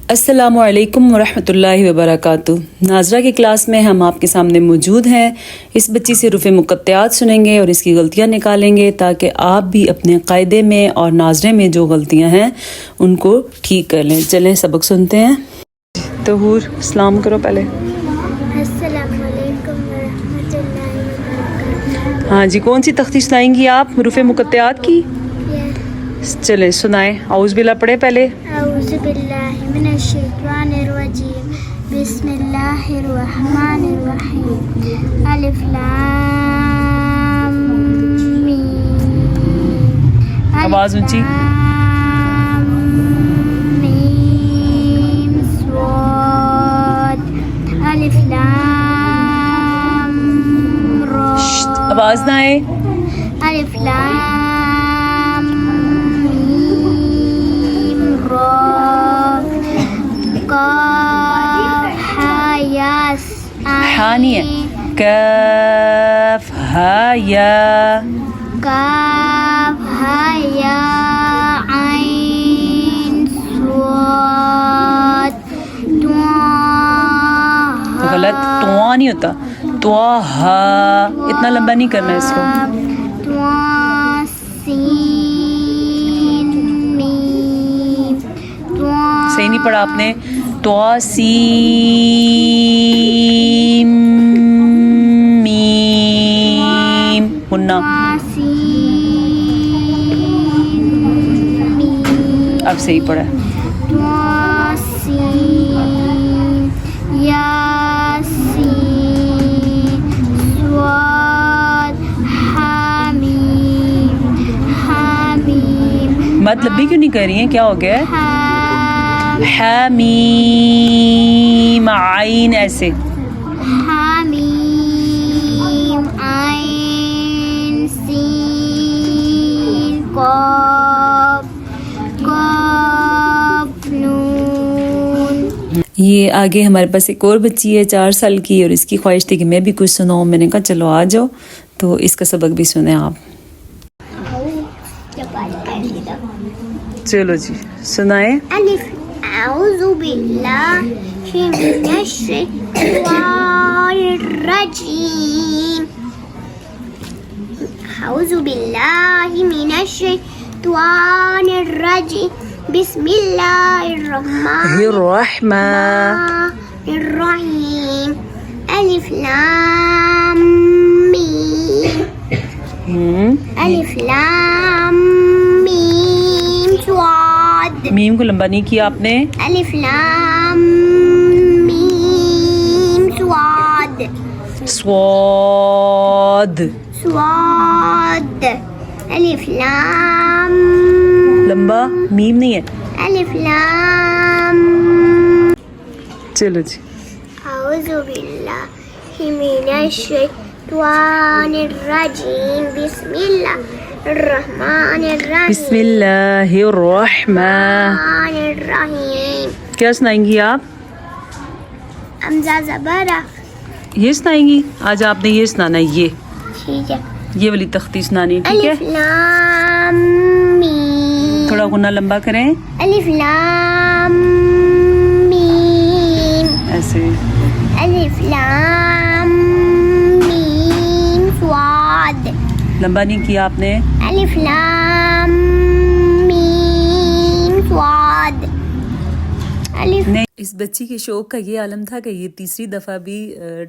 السلام علیکم ورحمۃ اللہ وبرکاتہ۔ ناظرہ کی کلاس میں ہم آپ کے سامنے موجود ہیں۔ اس بچی سے حروف مقطعات سنیں گے اور اس کی غلطیاں نکالیں گے تاکہ آپ بھی اپنے قاعدے میں اور ناظرے میں جو غلطیاں ہیں ان کو ٹھیک کر لیں۔ چلیں سبق سنتے ہیں۔ طہور سلام کرو پہلے۔ السلام علیکم ورحمۃ اللہ وبرکاتہ۔ ہاں جی، کون سی تختیش لائیں گی آپ حروف مقطعات کی؟ چلیں سنائیں۔ اعوذ باللہ پڑھے پہلے۔ اعوذ باللہ من الشیطان الرجیم، بسم اللہ الرحمن الرحیم، الف لام میم۔ آواز اونچی۔ لام میم صاد، الف لام را۔ آواز نہ آئے۔ الف لام میم را، کاف ہا یا ہا نہیں ہے، کاف ہا یا، کاف ہا یا عین صاد، غلط، تواں نہیں ہوتا، توہا، اتنا لمبا نہیں کرنا اس کو۔ صحیح نہیں پڑھا آپ نے۔ توسیم میم غنہ، اب صحیح پڑھا ہے۔ مت لبی کیوں نہیں کر رہی ہیں، کیا ہو گیا ہے؟ حامیم عین، ایسے حامیم عین سین قاف، قاف نون۔ یہ آگے ہمارے پاس ایک اور بچی ہے 4 سال کی، اور اس کی خواہش تھی کہ میں بھی کچھ سناؤں۔ میں نے کہا چلو آ جاؤ، تو اس کا سبق بھی سنیں آپ۔ چلو جی سنائیں۔ الف، اعوذ باللہ من الشیطان الرجیم، اعوذ باللہ من الشیطان الرجیم، بسم اللہ الرحمن الرحیم، الف لام میم، الف لام میم صاد۔ میم کو لمبا نہیں کیا آپ نے۔ الف لام میم صاد، صاد، صاد، الف لام، لمبا میم نہیں ہے۔ الف لام۔ چلو جی۔ اعوذ باللہ من الشیطان الرجیم، بسم اللہ الرحمن الرحیم، بسم اللہ الرحمن الرحیم۔ کیا سنائیں گی آپ؟ حمزہ زبرہ۔ یہ سنائیں گی؟ آج آپ نے یہ سنانا ہے، ٹھیک ہے۔ یہ والی تختی سنانی ہے، ٹھیک الف ہے؟ لام میم، تھوڑا غنہ لمبا کریں، الف لام میم، ایسے۔ الف لام میم صاد، لمبا نہیں کیا آپ نے۔ الف لام میم صاد، الف۔ اس بچی کے شوق کا یہ عالم تھا کہ یہ تیسری دفعہ بھی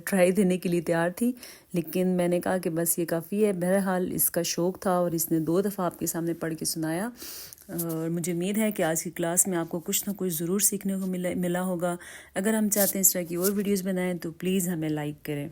ٹرائی دینے کے لیے تیار تھی، لیکن میں نے کہا کہ بس یہ کافی ہے۔ بہرحال اس کا شوق تھا اور اس نے 2 دفعہ آپ کے سامنے پڑھ کے سنایا، اور مجھے امید ہے کہ آج کی کلاس میں آپ کو کچھ نہ کچھ ضرور سیکھنے کو ملا ہوگا۔ اگر ہم چاہتے ہیں اس طرح کی اور ویڈیوز بنائیں تو پلیز ہمیں لائک کریں۔